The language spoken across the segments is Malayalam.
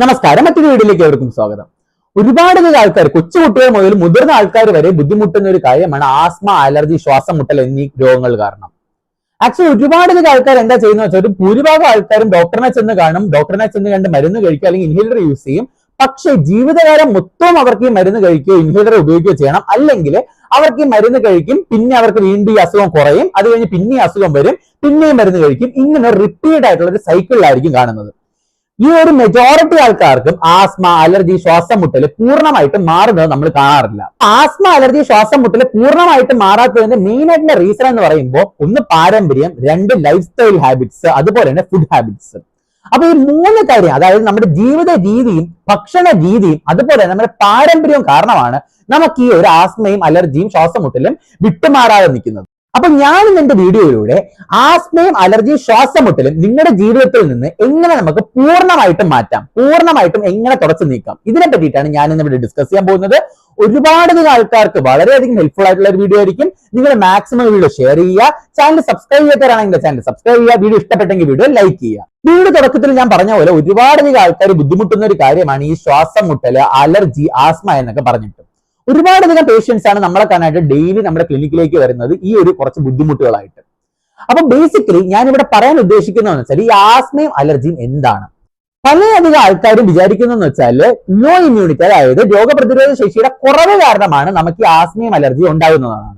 നമസ്കാരം. മറ്റൊരു വീഡിയോയിലേക്ക് അവർക്കും സ്വാഗതം. ഒരുപാട് ആൾക്കാർ, കൊച്ചുകുട്ടികൾ മുതൽ മുതിർന്ന ആൾക്കാർ വരെ ബുദ്ധിമുട്ടുന്ന ഒരു കാര്യമാണ് ആസ്മ, അലർജി, ശ്വാസം മുട്ടൽ എന്നീ രോഗങ്ങൾ കാരണം. ആക്ച്വലി ഒരുപാട് ആൾക്കാർ എന്താ ചെയ്യുന്ന വെച്ചാൽ, ഒരു ഭൂരിഭാഗം ആൾക്കാരും ഡോക്ടറിനെ ചെന്ന് കാണും, ഡോക്ടറിനെ ചെന്ന് കണ്ട് മരുന്ന് കഴിക്കുക അല്ലെങ്കിൽ ഇൻഹേലർ യൂസ് ചെയ്യും. പക്ഷേ ജീവിതകാലം മൊത്തം അവർക്ക് ഈ മരുന്ന് കഴിക്കുകയോ ഇൻഹേലർ ഉപയോഗിക്കുകയോ ചെയ്യണം. അല്ലെങ്കിൽ അവർക്ക് ഈ മരുന്ന് കഴിക്കും, പിന്നെ അവർക്ക് വീണ്ടും ഈ അസുഖം കുറയും, അത് കഴിഞ്ഞ് പിന്നെ അസുഖം വരും, പിന്നെയും മരുന്ന് കഴിക്കും. ഇങ്ങനെ റിപ്പീറ്റ് ആയിട്ടുള്ള ഒരു സൈക്കിളിലായിരിക്കും കാണുന്നത്. ഈ ഒരു മെജോറിറ്റി ആൾക്കാർക്കും ആസ്മ, അലർജി, ശ്വാസം മുട്ടൽ പൂർണ്ണമായിട്ട് മാറുന്നത് നമ്മൾ കാണാറില്ല. ആസ്മ, അലർജി, ശ്വാസം മുട്ടൽ പൂർണ്ണമായിട്ട് മാറാത്തതിന്റെ മെയിൻ ആയിട്ടുള്ള റീസൺ എന്ന് പറയുമ്പോൾ, ഒന്ന് പാരമ്പര്യം, രണ്ട് ലൈഫ് സ്റ്റൈൽ ഹാബിറ്റ്സ്, അതുപോലെ തന്നെ ഫുഡ് ഹാബിറ്റ്സ്. അപ്പൊ ഈ മൂന്ന് കാര്യം, അതായത് നമ്മുടെ ജീവിത രീതിയും ഭക്ഷണ രീതിയും അതുപോലെ നമ്മുടെ പാരമ്പര്യവും കാരണമാണ് നമുക്ക് ഈ ഒരു ആസ്മയും അലർജിയും ശ്വാസം മുട്ടലും വിട്ടുമാറാതെ നിൽക്കുന്നത്. അപ്പൊ ഞാൻ എന്റെ വീഡിയോയിലൂടെ ആസ്മയും അലർജിയും ശ്വാസം മുട്ടലും നിങ്ങളുടെ ജീവിതത്തിൽ നിന്ന് എങ്ങനെ നമുക്ക് പൂർണ്ണമായിട്ടും മാറ്റാം, പൂർണ്ണമായിട്ടും എങ്ങനെ തുടച്ചു നീക്കാം, ഇതിനെ പറ്റിയിട്ടാണ് ഞാൻ ഇന്നിവിടെ ഡിസ്കസ് ചെയ്യാൻ പോകുന്നത്. ഒരുപാട് ആൾക്കാർക്ക് വളരെയധികം ഹെൽപ്ഫുൾ ആയിട്ടുള്ള ഒരു വീഡിയോ ആയിരിക്കും. നിങ്ങൾ മാക്സിമം വീഡിയോ ഷെയർ ചെയ്യുക, ചാനൽ സബ്സ്ക്രൈബ് ചെയ്യാത്തവരാണെങ്കിൽ ചാനൽ സബ്സ്ക്രൈബ് ചെയ്യുക, വീഡിയോ ഇഷ്ടപ്പെട്ടെങ്കിൽ വീഡിയോ ലൈക്ക് ചെയ്യുക. വീഡിയോ തുടക്കത്തിൽ ഞാൻ പറഞ്ഞ പോലെ ഒരുപാട് ആൾക്കാർ ബുദ്ധിമുട്ടുന്ന ഒരു കാര്യമാണ് ഈ ശ്വാസം മുട്ടല്, അലർജി, ആസ്മ എന്നൊക്കെ പറഞ്ഞിട്ട്. ഒരുപാട് പേഷ്യൻസ് ആണ് നമ്മളെ കാണാനായിട്ട് ഡെയിലി നമ്മുടെ ക്ലിനിക്കിലേക്ക് വരുന്നത് ഈ ഒരു കുറച്ച് ബുദ്ധിമുട്ടുകളായിട്ട്. അപ്പൊ ബേസിക്കലി ഞാൻ ഇവിടെ പറയാൻ ഉദ്ദേശിക്കുന്നതെന്ന് വെച്ചാൽ, ഈ ആസ്മയും അലർജിയും എന്താണ്? പലയധികം ആൾക്കാരും വിചാരിക്കുന്നതെന്ന് വെച്ചാൽ, ലോ ഇമ്മ്യൂണിറ്റി, അതായത് രോഗപ്രതിരോധ ശേഷിയുടെ കുറവ് കാരണമാണ് നമുക്ക് ഈ ആസ്മയും അലർജിയും ഉണ്ടാകുന്നതാണ്.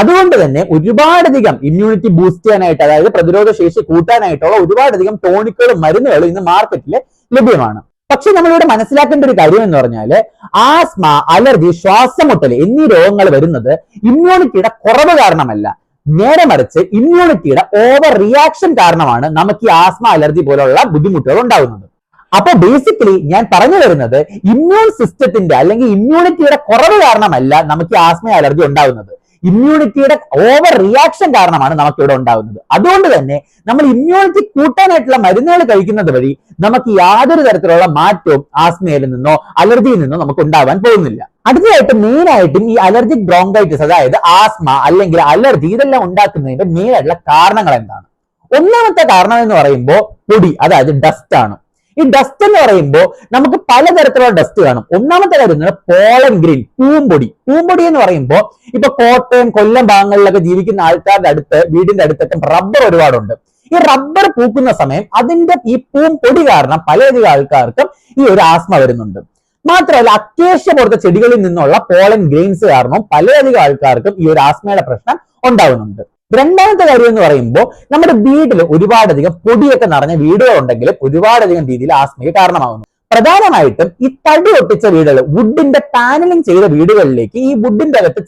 അതുകൊണ്ട് തന്നെ ഒരുപാടധികം ഇമ്മ്യൂണിറ്റി ബൂസ്റ്റ് ചെയ്യാനായിട്ട്, അതായത് പ്രതിരോധ ശേഷി കൂട്ടാനായിട്ടുള്ള ഒരുപാടധികം ടോണിക്കുകളും മരുന്നുകളും ഇന്ന് മാർക്കറ്റിൽ ലഭ്യമാണ്. പക്ഷെ നമ്മളിവിടെ മനസ്സിലാക്കേണ്ട ഒരു കാര്യം എന്ന് പറഞ്ഞാല്, ആസ്മ, അലർജി, ശ്വാസം മുട്ടൽ എന്നീ രോഗങ്ങൾ വരുന്നത് ഇമ്മ്യൂണിറ്റിയുടെ കുറവ് കാരണമല്ല, നേരെ മറിച്ച് ഇമ്മ്യൂണിറ്റിയുടെ ഓവർ റിയാക്ഷൻ കാരണമാണ് നമുക്ക് ഈ ആസ്മ, അലർജി പോലുള്ള ബുദ്ധിമുട്ടുകൾ ഉണ്ടാകുന്നത്. അപ്പൊ ബേസിക്കലി ഞാൻ പറഞ്ഞു വരുന്നത്, ഇമ്മ്യൂൺ സിസ്റ്റത്തിന്റെ അല്ലെങ്കിൽ ഇമ്മ്യൂണിറ്റിയുടെ കുറവ് കാരണമല്ല നമുക്ക് ഈ ആസ്മ, അലർജി ഉണ്ടാകുന്നത്, ഇമ്മ്യൂണിറ്റിയുടെ ഓവർ റിയാക്ഷൻ കാരണമാണ് നമുക്ക് ഇവിടെ ഉണ്ടാകുന്നത്. അതുകൊണ്ട് തന്നെ നമ്മൾ ഇമ്മ്യൂണിറ്റി കൂട്ടാനായിട്ടുള്ള മരുന്നുകൾ കഴിക്കുന്നത് വഴി നമുക്ക് യാതൊരു തരത്തിലുള്ള മാറ്റവും ആസ്മയിൽ നിന്നോ അലർജിയിൽ നിന്നോ നമുക്ക് ഉണ്ടാവാൻ പോകുന്നില്ല. അടുത്തതായിട്ട് മെയിൻ ആയിട്ടും ഈ അലർജിക് ബ്രോങ്കൈറ്റിസ്, അതായത് ആസ്മ അല്ലെങ്കിൽ അലർജി, ഇതെല്ലാം ഉണ്ടാക്കുന്നതിന്റെ മെയിൻ ആയിട്ടുള്ള കാരണങ്ങൾ എന്താണ്? ഒന്നാമത്തെ കാരണം എന്ന് പറയുമ്പോൾ പൊടി, അതായത് ഡസ്റ്റ് ആണ്. ഈ ഡസ്റ്റ് എന്ന് പറയുമ്പോൾ നമുക്ക് പലതരത്തിലുള്ള ഡസ്റ്റ് കാണും. ഒന്നാമത്തെ കാര്യം പോളൻ ഗ്രെയിൻ, പൂമ്പൊടി. പൂമ്പൊടി എന്ന് പറയുമ്പോൾ ഇപ്പൊ കോട്ടയം, കൊല്ലം ഭാഗങ്ങളിലൊക്കെ ജീവിക്കുന്ന ആൾക്കാരുടെ അടുത്ത്, വീടിന്റെ അടുത്തൊക്കെ റബ്ബർ ഒരുപാടുണ്ട്. ഈ റബ്ബർ പൂക്കുന്ന സമയം അതിന്റെ ഈ പൂമ്പൊടി കാരണം പലയധികം ആൾക്കാർക്കും ഈ ഒരു ആസ്മ വരുന്നുണ്ട്. മാത്രമല്ല അക്കേഷ്യ പോലത്തെ ചെടികളിൽ നിന്നുള്ള പോളൻ ഗ്രെയിൻസ് കാരണം പലയധികം ആൾക്കാർക്കും ഈ ഒരു ആസ്മയുടെ പ്രശ്നം ഉണ്ടാകുന്നുണ്ട്. രണ്ടാമത്തെ കാര്യം എന്ന് പറയുമ്പോൾ, നമ്മുടെ വീട്ടിൽ ഒരുപാടധികം പൊടിയൊക്കെ നിറഞ്ഞ വീടുകൾ ഉണ്ടെങ്കിലും ഒരുപാടധികം രീതിയിൽ ആസ്മയ്ക്ക് കാരണമാകുന്നു. പ്രധാനമായിട്ടും ഈ തടി ഒട്ടിച്ച വീടുകൾ, വുഡിന്റെ പാനലിംഗ് ചെയ്ത വീടുകളിലേക്ക് ഈ വുഡിന്റെ അകത്ത്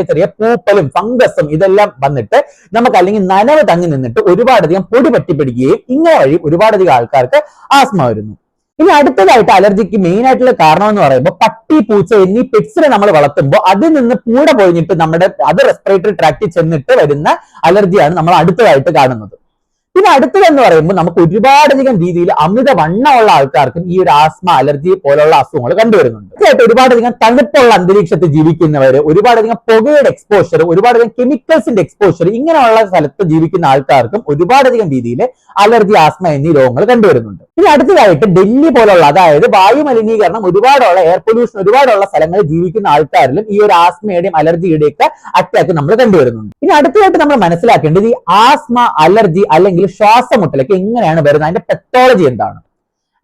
ചെറിയ പൂപ്പലും ഫംഗസും ഇതെല്ലാം വന്നിട്ട് നമുക്ക് അല്ലെങ്കിൽ നനവ് തങ്ങി നിന്നിട്ട് ഒരുപാടധികം പൊടി പറ്റിപ്പിടിക്കുകയും ഇങ്ങനെ വഴി ഒരുപാടധികം ആൾക്കാർക്ക് ആസ്മ വരുന്നു. ഇനി അടുത്തതായിട്ട് അലർജിക്ക് മെയിൻ ആയിട്ടുള്ള കാരണം എന്ന് പറയുമ്പോൾ, പട്ടി, പൂച്ച എന്നീ പെറ്റ്സിനെ നമ്മൾ വളർത്തുമ്പോൾ അതിൽ നിന്ന് പൂട പൊഴിഞ്ഞിട്ട് നമ്മുടെ അത് റെസ്പിറേറ്ററി ട്രാക്റ്റിൽ ചെന്നിട്ട് വരുന്ന അലർജിയാണ് നമ്മൾ അടുത്തതായിട്ട് കാണുന്നത്. പിന്നെ അടുത്തതെന്ന് പറയുമ്പോൾ, നമുക്ക് ഒരുപാടധികം രീതിയിൽ അമിത വണ്ണമുള്ള ആൾക്കാർക്കും ഈ ഒരു ആസ്മ, അലർജി പോലുള്ള അസുഖങ്ങൾ കണ്ടുവരുന്നുണ്ട്. ഒരുപാടധികം തണുപ്പുള്ള അന്തരീക്ഷത്തിൽ ജീവിക്കുന്നവര്, ഒരുപാടധികം പുകയുടെ എക്സ്പോഷർ, ഒരുപാടധികം കെമിക്കൽസിന്റെ എക്സ്പോഷർ, ഇങ്ങനെയുള്ള സ്ഥലത്ത് ജീവിക്കുന്ന ആൾക്കാർക്കും ഒരുപാടധികം രീതിയിൽ അലർജി, ആസ്മ എന്നീ രോഗങ്ങൾ കണ്ടുവരുന്നുണ്ട്. ഇനി അടുത്തതായിട്ട് ഡൽഹി പോലുള്ള, അതായത് വായു മലിനീകരണം ഒരുപാടുള്ള, എയർ പൊല്യൂഷൻ ഒരുപാടുള്ള സ്ഥലങ്ങളിൽ ജീവിക്കുന്ന ആൾക്കാരിലും ഈ ഒരു ആസ്മയുടെയും അലർജിയുടെയും ഒക്കെ അറ്റാക്ക് നമ്മൾ കണ്ടുവരുന്നുണ്ട്. ഇനി അടുത്തതായിട്ട് നമ്മൾ മനസ്സിലാക്കേണ്ടത്, ഈ ആസ്മ, അലർജി അല്ലെങ്കിൽ ശ്വാസം മുട്ടലൊക്കെ എങ്ങനെയാണ് വരുന്നത്, അതിന്റെ പെത്തോളജി എന്താണ്?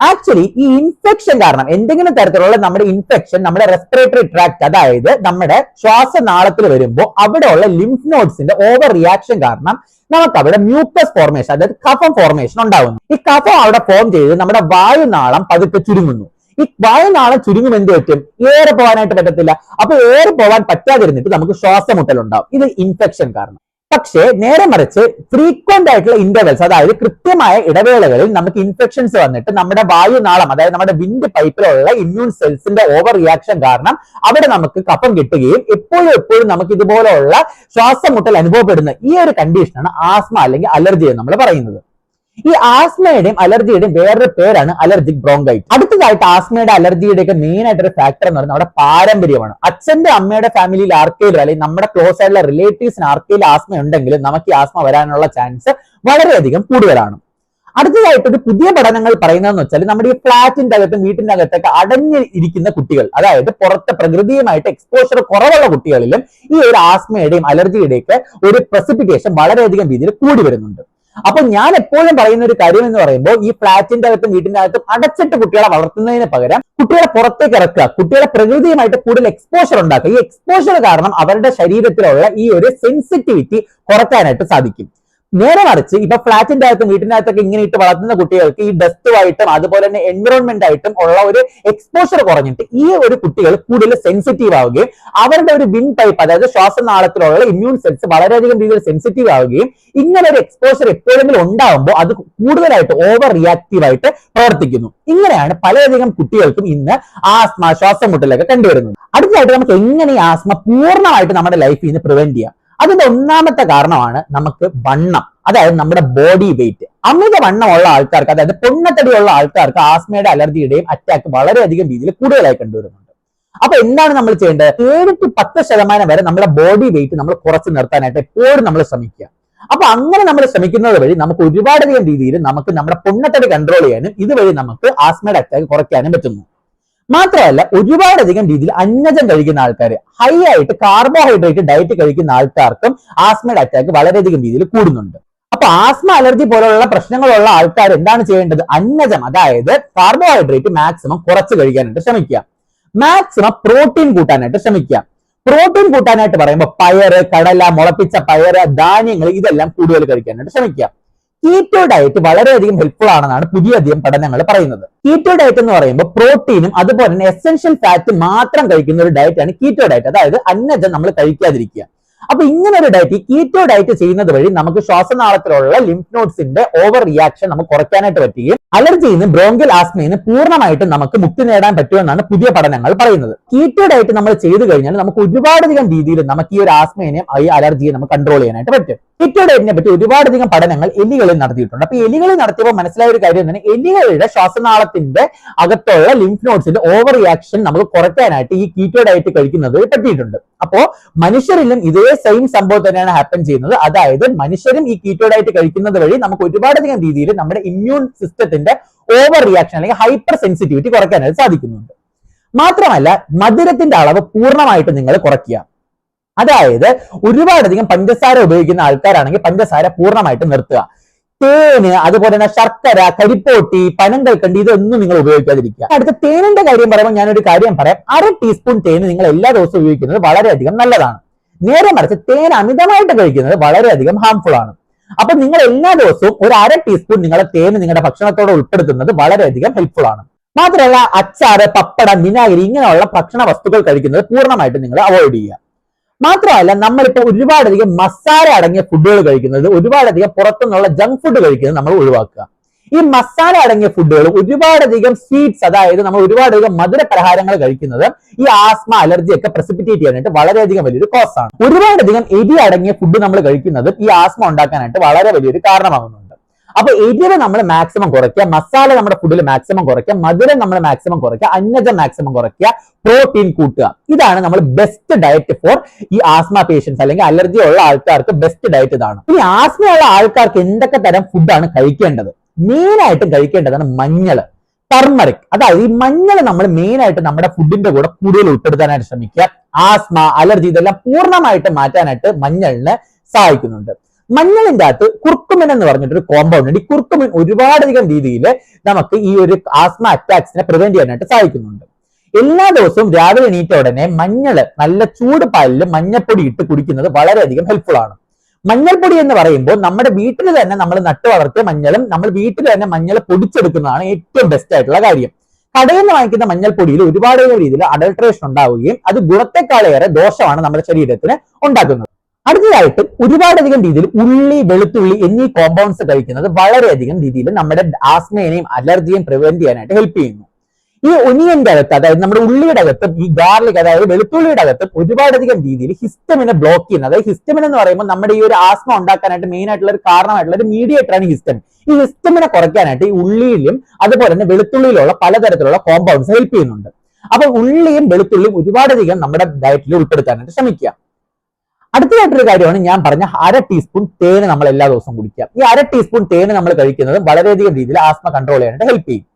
ആക്ച്വലി ഈ ഇൻഫെക്ഷൻ കാരണം, എന്തെങ്കിലും തരത്തിലുള്ള നമ്മുടെ ഇൻഫെക്ഷൻ നമ്മുടെ റെസ്പിറേറ്ററി ട്രാക്ട്, അതായത് നമ്മുടെ ശ്വാസനാളത്തിൽ വരുമ്പോൾ അവിടെയുള്ള ലിംഫ് നോഡ്സിന്റെ ഓവർ റിയാക്ഷൻ കാരണം നമുക്ക് അവിടെ മ്യൂക്കസ് ഫോർമേഷൻ, അതായത് കഫം ഫോർമേഷൻ ഉണ്ടാകുന്നു. ഈ കഫം അവിടെ ഫോം ചെയ്ത് നമ്മുടെ വായുനാളം പതുക്കെ ചുരുങ്ങുന്നു. ഈ വായുനാളം ചുരുങ്ങും എന്ത് പറ്റും? ഏറെ പോകാനായിട്ട് പറ്റത്തില്ല. അപ്പൊ ഏറെ പോകാൻ പറ്റാതിരുന്നിട്ട് നമുക്ക് ശ്വാസമുട്ടൽ ഉണ്ടാവും. ഇത് ഇൻഫെക്ഷൻ കാരണം. പക്ഷേ നേരെ മറിച്ച് ഫ്രീക്വന്റ് ആയിട്ടുള്ള ഇന്റർവെൽസ്, അതായത് കൃത്യമായ ഇടവേളകളിൽ നമുക്ക് ഇൻഫെക്ഷൻസ് വന്നിട്ട് നമ്മുടെ വായുനാളം, അതായത് നമ്മുടെ വിൻഡ് പൈപ്പിലുള്ള ഇമ്മ്യൂൺ സെൽസിന്റെ ഓവർ റിയാക്ഷൻ കാരണം അവിടെ നമുക്ക് കഫം കിട്ടുകയും എപ്പോഴും നമുക്ക് ഇതുപോലെയുള്ള ശ്വാസം മുട്ടൽ അനുഭവപ്പെടുന്ന ഈ ഒരു കണ്ടീഷനാണ് ആസ്മ അല്ലെങ്കിൽ അലർജി എന്ന് നമ്മൾ പറയുന്നത്. ഈ ആസ്മയുടെയും അലർജിയുടെയും വേറൊരു പേരാണ് അലർജിക് ബ്രോങ്കൈറ്റിസ്. അടുത്തതായിട്ട് ആസ്മയുടെ അലർജിയുടെ ഒക്കെ മെയിൻ ആയിട്ടൊരു ഫാക്ടർ എന്ന് പറയുന്നത് നമ്മുടെ പാരമ്പര്യമാണ്. അച്ഛന്റെ അമ്മയുടെ ഫാമിലിയിൽ ആർക്കെങ്കിലും അല്ലെങ്കിൽ നമ്മുടെ ക്ലോസ് ആയിട്ടുള്ള റിലേറ്റീവ്സിന് ആർക്കെങ്കിലും ആസ്മ ഉണ്ടെങ്കിൽ നമുക്ക് ഈ ആസ്മ വരാനുള്ള ചാൻസ് വളരെയധികം കൂടുതലാണ്. അടുത്തതായിട്ട് ഒരു പുതിയ പഠനങ്ങൾ പറയുന്നതെന്ന് വെച്ചാൽ നമ്മുടെ ഈ ഫ്ലാറ്റിന്റെ അകത്തും വീട്ടിന്റെ അകത്തൊക്കെ അടഞ്ഞു ഇരിക്കുന്ന കുട്ടികൾ, അതായത് പുറത്തെ പ്രകൃതിയുമായിട്ട് എക്സ്പോഷർ കുറവുള്ള കുട്ടികളിലും ഈ ഒരു ആസ്മയുടെയും അലർജിയുടെയൊക്കെ ഒരു പ്രസിപ്പിറ്റേഷൻ വളരെയധികം രീതിയിൽ കൂടി വരുന്നുണ്ട്. അപ്പൊ ഞാൻ എപ്പോഴും പറയുന്ന ഒരു കാര്യം എന്ന് പറയുമ്പോൾ ഈ ഫ്ലാറ്റിന്റെ അകത്തും വീട്ടിന്റെ അകത്തും അടച്ചിട്ട് കുട്ടികളെ വളർത്തുന്നതിന് പകരം കുട്ടികളെ പുറത്തേക്ക് ഇറക്കുക, കുട്ടികളെ പ്രകൃതിയുമായിട്ട് കൂടുതൽ എക്സ്പോഷർ ഉണ്ടാക്കുക. ഈ എക്സ്പോഷർ കാരണം അവരുടെ ശരീരത്തിലുള്ള ഈ ഒരു സെൻസിറ്റിവിറ്റി കുറയ്ക്കാനായിട്ട് സാധിക്കും. നേരെ മറിച്ച് ഇപ്പൊ ഫ്ലാറ്റിന്റെ അകത്തും വീട്ടിന്റെ അകത്തൊക്കെ ഇങ്ങനെ ഇട്ട് വളർത്തുന്ന കുട്ടികൾക്ക് ഈ ഡസ്റ്റുമായിട്ടും അതുപോലെ തന്നെ എൻവിറോൺമെന്റ് ആയിട്ടും ഉള്ള ഒരു എക്സ്പോഷർ കുറഞ്ഞിട്ട് ഈ ഒരു കുട്ടികൾ കൂടുതൽ സെൻസിറ്റീവ് ആവുകയും അവരുടെ ഒരു വിൻ പൈപ്പ്, അതായത് ശ്വാസനാളത്തിലുള്ള ഇമ്മ്യൂൺ സെൽസ് വളരെയധികം രീതിയിൽ സെൻസിറ്റീവ് ആവുകയും ഇങ്ങനെ ഒരു എക്സ്പോഷർ എപ്പോഴെങ്കിലും ഉണ്ടാവുമ്പോൾ അത് കൂടുതലായിട്ട് ഓവർ റിയാക്റ്റീവ് ആയിട്ട് പ്രവർത്തിക്കുന്നു. ഇങ്ങനെയാണ് പലയധികം കുട്ടികൾക്കും ഇന്ന് ആസ്മ, ശ്വാസം മുട്ടലൊക്കെ കണ്ടുവരുന്നത്. അടുത്തതായിട്ട് നമുക്ക് എങ്ങനെ ഈ ആസ്മ പൂർണ്ണമായിട്ട് നമ്മുടെ ലൈഫിൽ നിന്ന് പ്രിവെന്റ് ചെയ്യാം? അതിന്റെ ഒന്നാമത്തെ കാരണമാണ് നമുക്ക് വണ്ണം, അതായത് നമ്മുടെ ബോഡി വെയിറ്റ്. അമിത വണ്ണമുള്ള ആൾക്കാർക്ക്, അതായത് പൊണ്ണത്തടിയുള്ള ആൾക്കാർക്ക് ആസ്മയുടെ അലർജിയുടെയും അറ്റാക്ക് വളരെയധികം രീതിയിൽ കൂടുതലായി കണ്ടുവരുന്നുണ്ട്. അപ്പൊ എന്താണ് നമ്മൾ ചെയ്യേണ്ടത്? 7 to 10% വരെ നമ്മുടെ ബോഡി വെയിറ്റ് നമ്മൾ കുറച്ച് നിർത്താനായിട്ട് എപ്പോഴും നമ്മൾ ശ്രമിക്കുക. അപ്പൊ അങ്ങനെ നമ്മൾ ശ്രമിക്കുന്നത് വഴി നമുക്ക് ഒരുപാടധികം രീതിയിൽ നമുക്ക് നമ്മുടെ പൊണ്ണത്തടി കൺട്രോൾ ചെയ്യാനും ഇതുവഴി നമുക്ക് ആസ്മയുടെ അറ്റാക്ക് കുറയ്ക്കാനും പറ്റുന്നു. മാത്രമല്ല ഒരുപാടധികം രീതിയിൽ അന്നജം കഴിക്കുന്ന ആൾക്കാർ, ഹൈ ആയിട്ട് കാർബോഹൈഡ്രേറ്റ് ഡയറ്റ് കഴിക്കുന്ന ആൾക്കാർക്കും ആസ്മയുടെ അറ്റാക്ക് വളരെയധികം രീതിയിൽ കൂടുന്നുണ്ട്. അപ്പൊ ആസ്മ, അലർജി പോലുള്ള പ്രശ്നങ്ങളുള്ള ആൾക്കാർ എന്താണ് ചെയ്യേണ്ടത്? അന്നജം, അതായത് കാർബോഹൈഡ്രേറ്റ് മാക്സിമം കുറച്ച് കഴിക്കാനായിട്ട് ശ്രമിക്കുക. മാക്സിമം പ്രോട്ടീൻ കൂട്ടാനായിട്ട് ശ്രമിക്കുക. പ്രോട്ടീൻ കൂട്ടാനായിട്ട് പറയുമ്പോൾ പയറ്, കടല, മുളപ്പിച്ച പയറ്, ധാന്യങ്ങൾ ഇതെല്ലാം കൂടുതൽ കഴിക്കാനായിട്ട് ശ്രമിക്കുക. കീറ്റോ ഡയറ്റ് വളരെയധികം ഹെൽപ്ഫുൾ ആണെന്നാണ് പുതിയധികം പഠനങ്ങൾ പറയുന്നത്. കീറ്റോ ഡയറ്റ് എന്ന് പറയുമ്പോൾ പ്രോട്ടീനും അതുപോലെ തന്നെ എസെൻഷ്യൽ ഫാറ്റ് മാത്രം കഴിക്കുന്ന ഒരു ഡയറ്റാണ് കീറ്റോ ഡയറ്റ്, അതായത് അന്നജം നമ്മൾ കഴിക്കാതിരിക്കുക. അപ്പൊ ഇങ്ങനെ ഒരു ഡയറ്റ്, കീറ്റോ ഡയറ്റ് ചെയ്യുന്നത് വഴി നമുക്ക് ശ്വാസനാളത്തിലുള്ള ലിംഫ് നോഡ്സിന്റെ ഓവർ റിയാക്ഷൻ നമുക്ക് കുറയ്ക്കാനായിട്ട് പറ്റുകയും അലർജിയിൽ നിന്ന്, ബ്രോങ്കിയൽ ആസ്മയിൽ നിന്ന് പൂർണ്ണമായിട്ടും നമുക്ക് മുക്തി നേടാൻ പറ്റുമെന്നാണ് പുതിയ പഠനങ്ങൾ പറയുന്നത്. കീറ്റോ ഡയറ്റ് നമ്മൾ ചെയ്തു കഴിഞ്ഞാൽ നമുക്ക് ഒരുപാടധികം രീതിയിൽ നമുക്ക് ഈ ഒരു ആസ്മേനെയും ഈ അലർജിയെ നമുക്ക് കൺട്രോൾ ചെയ്യാനായിട്ട് പറ്റും. കീറ്റോ ഡയറ്റിനെ പറ്റി ഒരുപാടധികം പഠനങ്ങൾ എലികളിൽ നടത്തിയിട്ടുണ്ട്. അപ്പൊ എലികളിൽ നടത്തിയപ്പോൾ മനസ്സിലായ ഒരു കാര്യം തന്നെ, എലികളുടെ ശ്വാസനാളത്തിന്റെ അകത്തുള്ള ലിംഫ് നോഡ്സിന്റെ ഓവർ റിയാക്ഷൻ നമുക്ക് കുറയ്ക്കാനായിട്ട് ഈ കീറ്റോ ഡയറ്റ് കഴിക്കുന്നത് പറ്റിയിട്ടുണ്ട്. അപ്പോ മനുഷ്യരിലും ഇതേ സെയിം സംഭവം തന്നെയാണ് ഹാപ്പൻ ചെയ്യുന്നത്. അതായത് മനുഷ്യരും ഈ കീറ്റോ ഡയറ്റ് കഴിക്കുന്നത് വഴി നമുക്ക് ഒരുപാടധികം രീതിയിൽ നമ്മുടെ ഇമ്മ്യൂൺ സിസ്റ്റത്തിന്റെ ഓവർ റിയാക്ഷൻ അല്ലെങ്കിൽ ഹൈപ്പർ സെൻസിറ്റിവിറ്റി കുറയ്ക്കാനായിട്ട് സാധിക്കുന്നുണ്ട്. മാത്രമല്ല മധുരത്തിന്റെ അളവ് പൂർണ്ണമായിട്ട് നിങ്ങൾ കുറയ്ക്കുക. അതായത് ഒരുപാടധികം പഞ്ചസാര ഉപയോഗിക്കുന്ന ആൾക്കാരാണെങ്കിൽ പഞ്ചസാര പൂർണ്ണമായിട്ട് നിർത്തുക. തേന്, അതുപോലെ തന്നെ ശർക്കര, കരിപ്പോട്ടി, പനങ്കൽക്കണ്ടി ഇതൊന്നും നിങ്ങൾ ഉപയോഗിക്കാതിരിക്കുക. അടുത്ത തേനിന്റെ കാര്യം പറയുമ്പോൾ ഞാനൊരു കാര്യം പറയാം. 1/2 ടീസ്പൂൺ തേന് നിങ്ങൾ എല്ലാ ദിവസവും ഉപയോഗിക്കുന്നത് വളരെയധികം നല്ലതാണ്. നേരെ മറിച്ച് തേൻ അമിതമായിട്ട് കഴിക്കുന്നത് വളരെയധികം ഹാംഫുൾ ആണ്. അപ്പൊ നിങ്ങൾ എല്ലാ ദിവസവും ഒരു 1/2 ടീസ്പൂൺ നിങ്ങളുടെ തേന് നിങ്ങളുടെ ഭക്ഷണത്തോടെ ഉൾപ്പെടുത്തുന്നത് വളരെയധികം ഹെൽപ്ഫുൾ ആണ്. മാത്രമല്ല അച്ചാറ്, പപ്പടം, വിനാഗിരി ഇങ്ങനെയുള്ള ഭക്ഷണ വസ്തുക്കൾ കഴിക്കുന്നത് പൂർണ്ണമായിട്ട് നിങ്ങൾ അവോയ്ഡ് ചെയ്യുക. മാത്രമല്ല നമ്മളിപ്പോ ഒരുപാടധികം മസാല അടങ്ങിയ ഫുഡുകൾ കഴിക്കുന്നത്, ഒരുപാടധികം പുറത്തുനിന്നുള്ള ജങ്ക് ഫുഡ് കഴിക്കുന്നത് നമ്മൾ ഒഴിവാക്കുക. ഈ മസാല അടങ്ങിയ ഫുഡുകൾ, ഒരുപാടധികം സ്വീറ്റ്സ്, അതായത് നമ്മൾ ഒരുപാടധികം മധുര പലഹാരങ്ങൾ കഴിക്കുന്നത് ഈ ആസ്മ, അലർജി ഒക്കെ പ്രസിപ്പിറ്റേറ്റ് ചെയ്യാനായിട്ട് വളരെയധികം വലിയൊരു കോസ് ആണ്. ഒരുപാടധികം എരി അടങ്ങിയ ഫുഡ് നമ്മൾ കഴിക്കുന്നത് ഈ ആസ്മ ഉണ്ടാക്കാനായിട്ട് വളരെ വലിയൊരു കാരണമാകുന്നുണ്ട്. അപ്പൊ എരിവ് നമ്മൾ മാക്സിമം കുറയ്ക്കുക, മസാല നമ്മുടെ ഫുഡിൽ മാക്സിമം കുറയ്ക്കുക, മധുരം നമ്മൾ മാക്സിമം കുറയ്ക്കുക, അന്നജം മാക്സിമം കുറയ്ക്കുക, പ്രോട്ടീൻ കൂട്ടുക. ഇതാണ് നമ്മൾ ബെസ്റ്റ് ഡയറ്റ് ഫോർ ഈ ആസ്മ പേഷ്യൻസ് അല്ലെങ്കിൽ അലർജി ഉള്ള ആൾക്കാർക്ക് ബെസ്റ്റ് ഡയറ്റ് ഇതാണ്. ഇനി ആസ്മ ഉള്ള ആൾക്കാർക്ക് എന്തൊക്കെ തരം ഫുഡാണ് കഴിക്കേണ്ടത്? മെയിൻ ആയിട്ടും കഴിക്കേണ്ടതാണ് മഞ്ഞൾ, ടർമറിക്. അതായത് ഈ മഞ്ഞൾ നമ്മൾ മെയിൻ ആയിട്ട് നമ്മുടെ ഫുഡിന്റെ കൂടെ കൂടുതൽ ഉൾപ്പെടുത്താനായിട്ട് ശ്രമിക്കുക. ആസ്മ, അലർജി ഇതെല്ലാം പൂർണ്ണമായിട്ട് മാറ്റാനായിട്ട് മഞ്ഞളിന് സഹായിക്കുന്നുണ്ട്. മഞ്ഞളിന്റെ അകത്ത് കുർക്കുമിൻ എന്ന് പറഞ്ഞിട്ടൊരു കോമ്പൗണ്ട് ഉണ്ട്. ഈ കുർക്കുമിൻ ഒരുപാടധികം രീതിയിൽ നമുക്ക് ഈ ഒരു ആസ്മ അറ്റാക്സിനെ പ്രിവെന്റ് ചെയ്യാനായിട്ട് സഹായിക്കുന്നുണ്ട്. എല്ലാ ദിവസവും രാവിലെ എണീറ്റ ഉടനെ മഞ്ഞൾ നല്ല ചൂട് പാലിൽ മഞ്ഞപ്പൊടി ഇട്ട് കുടിക്കുന്നത് വളരെയധികം ഹെൽപ്ഫുൾ ആണ്. മഞ്ഞൾപ്പൊടി എന്ന് പറയുമ്പോൾ നമ്മുടെ വീട്ടിൽ തന്നെ നമ്മൾ നട്ടു വളർത്തിയ മഞ്ഞളും നമ്മൾ വീട്ടിൽ തന്നെ മഞ്ഞൾ പൊടിച്ചെടുക്കുന്നതാണ് ഏറ്റവും ബെസ്റ്റ് ആയിട്ടുള്ള കാര്യം. കടയിൽ നിന്ന് വാങ്ങിക്കുന്ന മഞ്ഞൾപ്പൊടിയിൽ ഒരുപാട് രീതിയിൽ അഡൾട്രേഷൻ ഉണ്ടാവുകയും അത് ഗുണത്തെക്കാളേറെ ദോഷമാണ് നമ്മുടെ ശരീരത്തിന് ഉണ്ടാക്കുന്നത്. അടുത്തതായിട്ട് ഒരുപാടധികം രീതിയിൽ ഉള്ളി, വെളുത്തുള്ളി എന്നീ കോമ്പൗണ്ട്സ് കഴിക്കുന്നത് വളരെയധികം രീതിയിൽ നമ്മുടെ ആസ്മയെയും അലർജിയും പ്രിവെന്റ് ചെയ്യാനായിട്ട് ഹെൽപ്പ് ചെയ്യുന്നു. ഈ ഒനിയന്റെ അകത്ത്, അതായത് നമ്മുടെ ഉള്ളിയുടെ അകത്തും ഈ ഗാർലിക്, അതായത് വെളുത്തുള്ളിയുടെ അകത്തും ഒരുപാടധികം രീതിയിൽ ഹിസ്റ്റമിനെ ബ്ലോക്ക് ചെയ്യുന്നത്. അതായത് ഹിസ്റ്റമിൻ എന്ന് പറയുമ്പോൾ നമ്മുടെ ഈ ഒരു ആസ്മ ഉണ്ടാക്കാനായിട്ട് മെയിൻ ആയിട്ടുള്ള ഒരു കാരണമായിട്ടുള്ള ഒരു മീഡിയേറ്റർ ആണ് ഹിസ്റ്റമിൻ. ഈ ഹിസ്റ്റമിനെ കുറയ്ക്കാനായിട്ട് ഈ ഉള്ളിയിലും അതുപോലെ തന്നെ വെളുത്തുള്ളിയിലുള്ള പലതരത്തിലുള്ള കോമ്പൗണ്ട്സ് ഹെൽപ്പ് ചെയ്യുന്നുണ്ട്. അപ്പൊ ഉള്ളിയും വെളുത്തുള്ളിയും ഒരുപാടധികം നമ്മുടെ ഡയറ്റിൽ ഉൾപ്പെടുത്താനായിട്ട് ശ്രമിക്കുക. അടുത്തതായിട്ടൊരു കാര്യമാണ് ഞാൻ പറഞ്ഞ അര ടീസ്പൂൺ തേന് നമ്മൾ എല്ലാ ദിവസവും കുടിക്കുക. ഈ അര ടീസ്പൂൺ തേന് നമ്മൾ കഴിക്കുന്നത് വളരെയധികം രീതിയിൽ ആസ്മ കൺട്രോൾ ചെയ്യാനായിട്ട് ഹെൽപ്പ് ചെയ്യും.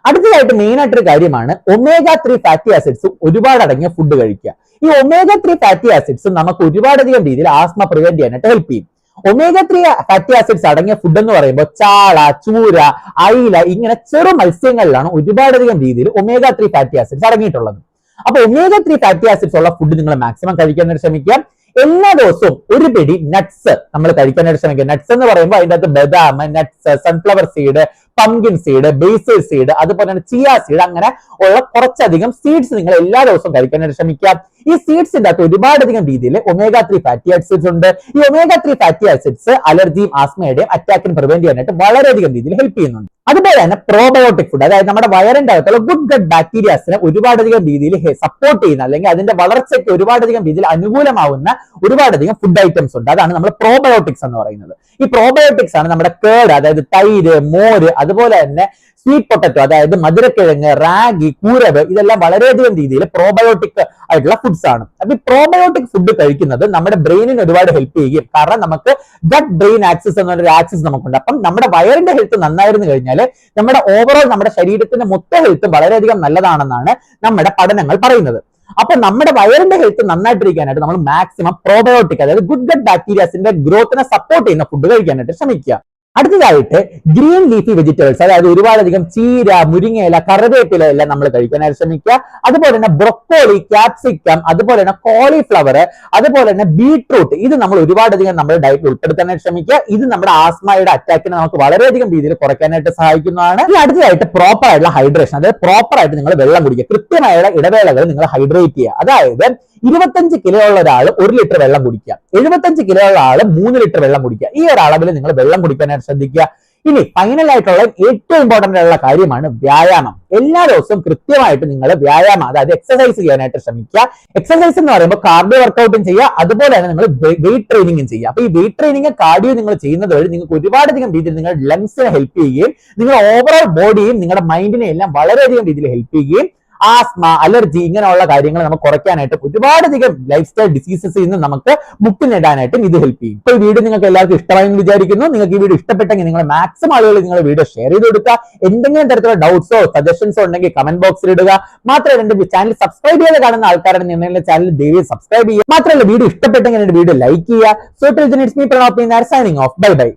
അടുത്തതായിട്ട് മെയിൻ ആയിട്ടൊരു കാര്യമാണ് omega-3 ഫാറ്റി ആസിഡ്സ് ഒരുപാട് അടങ്ങിയ ഫുഡ് കഴിക്കുക. ഈ omega-3 ഫാറ്റി ആസിഡ്സ് നമുക്ക് ഒരുപാടധികം രീതിയിൽ ആസ്മ പ്രിവെന്റ് ചെയ്യാനായിട്ട് ഹെൽപ്പ് ചെയ്യും. omega-3 ഫാറ്റി ആസിഡ്സ് അടങ്ങിയ ഫുഡ് എന്ന് പറയുമ്പോൾ ചാള, ചൂര, അയില ഇങ്ങനെ ചെറു മത്സ്യങ്ങളിലാണ് ഒരുപാടധികം രീതിയിൽ omega-3 ഫാറ്റി ആസിഡ്സ് അടങ്ങിയിട്ടുള്ളത്. അപ്പൊ omega-3 ഫാറ്റി ആസിഡ്സ് ഉള്ള ഫുഡ് നിങ്ങൾ മാക്സിമം കഴിക്കാനായിട്ട് ശ്രമിക്കുക. എല്ലാ ദിവസവും ഒരു പിടി നട്ട്സ് നമ്മൾ കഴിക്കാനായിട്ട് ശ്രമിക്കുക. നട്ട്സ് എന്ന് പറയുമ്പോൾ അതിന്റെ അകത്ത് ബദാം, nuts, sunflower seed, pumpkin seed, basil seed, അതുപോലെ തന്നെ ചിയ സീഡ്, അങ്ങനെ ഉള്ള കുറച്ചധികം സീഡ്സ് നിങ്ങൾ എല്ലാ ദിവസവും കഴിക്കാനായിട്ട് ശ്രമിക്കുക. ഈ സീഡ്സിന്റെ അകത്ത് ഒരുപാടധികം രീതിയിൽ omega-3 ഫാറ്റി ആസിഡ്സ് ഉണ്ട്. ഈ omega-3 ഫാറ്റി ആസിഡ്സ് അലർജിയും ആസ്മയുടെയും അറ്റാക്കിന് പ്രിവെന്റ് ചെയ്യാനായിട്ട് വളരെയധികം രീതിയിൽ ഹെൽപ്പ് ചെയ്യുന്നുണ്ട്. അതുപോലെ തന്നെ പ്രോബയോട്ടിക് ഫുഡ്, അതായത് നമ്മുടെ വയറിന്റെ അകത്തുള്ള ഗുഡ് ഗട്ട് ബാക്ടീരിയാസിനെ ഒരുപാടധികം രീതിയിൽ സപ്പോർട്ട് ചെയ്യുന്ന അല്ലെങ്കിൽ അതിന്റെ വളർച്ചയ്ക്ക് ഒരുപാടധികം രീതിയിൽ അനുകൂലമാവുന്ന ഒരുപാടധികം ഫുഡ് ഐറ്റംസ് ഉണ്ട്. അതാണ് നമ്മൾ പ്രോബയോട്ടിക്സ് എന്ന് പറയുന്നത്. ഈ പ്രോബയോട്ടിക്സ് ആണ് നമ്മുടെ കേട്, അതായത് തൈര്, മോര്, അതുപോലെ തന്നെ സ്വീറ്റ് പൊട്ടറ്റോ, അതായത് മധുരക്കിഴങ്ങ്, റാഗി, കൂരവ്, ഇതെല്ലാം വളരെയധികം രീതിയിൽ പ്രോബയോട്ടിക് ആയിട്ടുള്ള ഫുഡ്സ് ആണ്. അപ്പൊ ഈ പ്രോബയോട്ടിക് ഫുഡ് കഴിക്കുന്നത് നമ്മുടെ ബ്രെയിനിന് ഒരുപാട് ഹെൽപ്പ് ചെയ്യും. കാരണം നമുക്ക് ഗട്ട് ബ്രെയിൻ ആക്സിസ് എന്നൊരു ആക്സിസ് നമുക്കുണ്ട്. അപ്പം നമ്മുടെ വയറിന്റെ ഹെൽത്ത് നന്നായിരുന്നു കഴിഞ്ഞാൽ നമ്മുടെ ഓവറോൾ നമ്മുടെ ശരീരത്തിന്റെ മൊത്തം ഹെൽത്ത് വളരെയധികം നല്ലതാണെന്നാണ് നമ്മുടെ പഠനങ്ങൾ പറയുന്നത്. അപ്പൊ നമ്മുടെ വയറിന്റെ ഹെൽത്ത് നന്നായിട്ടിരിക്കാനായിട്ട് നമ്മൾ മാക്സിമം പ്രോബയോട്ടിക്, അതായത് ഗുഡ് ഗട്ട് ബാക്ടീരിയാസിന്റെ ഗ്രോത്തിനെ സപ്പോർട്ട് ചെയ്യുന്ന ഫുഡ് കഴിക്കാനായിട്ട് ശ്രമിക്കുക. അടുത്തതായിട്ട് ഗ്രീൻ ലീഫി വെജിറ്റബിൾസ്, അതായത് ഒരുപാടധികം ചീര, മുരിങ്ങയില, കറിവേപ്പില എല്ലാം നമ്മൾ കഴിക്കാനായിട്ട് ശ്രമിക്കുക. അതുപോലെ തന്നെ ബ്രൊക്കോളി, ക്യാപ്സിക്കം, അതുപോലെ തന്നെ കോളിഫ്ലവർ, അതുപോലെ തന്നെ ബീട്രൂട്ട്, ഇത് നമ്മൾ ഒരുപാടധികം നമ്മുടെ ഡയറ്റിൽ ഉൾപ്പെടുത്താനായിട്ട് ശ്രമിക്കുക. ഇത് നമ്മുടെ ആസ്മയുടെ അറ്റാക്കിനെ നമുക്ക് വളരെയധികം രീതിയിൽ കുറയ്ക്കാനായിട്ട് സഹായിക്കുന്നതാണ്. ഇനി അടുത്തതായിട്ട് പ്രോപ്പർ ആയിട്ടുള്ള ഹൈഡ്രേഷൻ, അതായത് പ്രോപ്പർ ആയിട്ട് നിങ്ങൾ വെള്ളം കുടിക്കുക. കൃത്യമായുള്ള ഇടവേളകൾ നിങ്ങൾ ഹൈഡ്രേറ്റ് ചെയ്യുക. അതായത് 25 കിലോ ഉള്ള ഒരാൾ 1 ലിറ്റർ വെള്ളം കുടിക്കുക, 75 കിലോ ഉള്ള ആൾ 3 ലിറ്റർ വെള്ളം കുടിക്കുക. ഈ ഒരു അളവിൽ നിങ്ങൾ വെള്ളം കുടിക്കാനായിട്ട് ശ്രദ്ധിക്കുക. ഇനി ഫൈനൽ ആയിട്ടുള്ള ഏറ്റവും ഇമ്പോർട്ടന്റ് ആയിട്ടുള്ള കാര്യമാണ് വ്യായാമം. എല്ലാ ദിവസവും കൃത്യമായിട്ട് നിങ്ങൾ വ്യായാമം, അതായത് എക്സസൈസ് ചെയ്യാനായിട്ട് ശ്രമിക്കുക. എക്സസൈസ് എന്ന് പറയുമ്പോൾ കാർഡിയോ വർക്കൗട്ടും ചെയ്യുക, അതുപോലെ തന്നെ നിങ്ങൾ വെയിറ്റ് ട്രെയിനിങ്ങും ചെയ്യുക. അപ്പൊ ഈ വെയിറ്റ് ട്രെയിനിങ്, കാർഡിയോ നിങ്ങൾ ചെയ്യുന്നത് വഴി നിങ്ങൾക്ക് ഒരുപാടധികം രീതിയിൽ നിങ്ങളുടെ ലങ്സിനെ ഹെൽപ്പ് ചെയ്യുകയും നിങ്ങളുടെ ഓവറോൾ ബോഡിയും നിങ്ങളുടെ മൈൻഡിനെ എല്ലാം വളരെയധികം രീതിയിൽ ഹെൽപ്പ് ചെയ്യുകയും ആസ്മ, അലർജി ഇങ്ങനെയുള്ള കാര്യങ്ങൾ നമുക്ക് കുറയ്ക്കാനായിട്ട് ഒരുപാടധികം ലൈഫ് സ്റ്റൈൽ ഡിസീസസിൽ നിന്ന് നമുക്ക് മുക്തി നേടാനായിട്ടും ഇത് ഹെൽപ്പ് ചെയ്യും. ഇപ്പോൾ ഈ വീഡിയോ നിങ്ങൾക്ക് എല്ലാവർക്കും ഇഷ്ടമായെന്ന് വിചാരിക്കുന്നു. നിങ്ങൾക്ക് ഈ വീഡിയോ ഇഷ്ടപ്പെട്ടെങ്കിൽ നിങ്ങൾ മാക്സിമം ആളുകൾ നിങ്ങൾ വീഡിയോ ഷെയർ ചെയ്ത് കൊടുക്കുക. എന്തെങ്കിലും തരത്തിലുള്ള ഡൗട്ട്സോ സജഷൻസോ ഉണ്ടെങ്കിൽ കമന്റ് ബോക്സിൽ ഇടുക. മാത്രമല്ല എന്റെ ചാനൽ സബ്സ്ക്രൈബ് ചെയ്ത് കാണുന്ന ആൾക്കാരാണ് നിങ്ങളുടെ ചാനൽ ദയവായി സബ്സ്ക്രൈബ് ചെയ്യുക. മാത്രമല്ല വീഡിയോ ഇഷ്ടപ്പെട്ടെങ്കിൽ എന്റെ വീഡിയോ ലൈക്ക് ചെയ്യുക. So till then it's me Pranav signing off. Bye bye.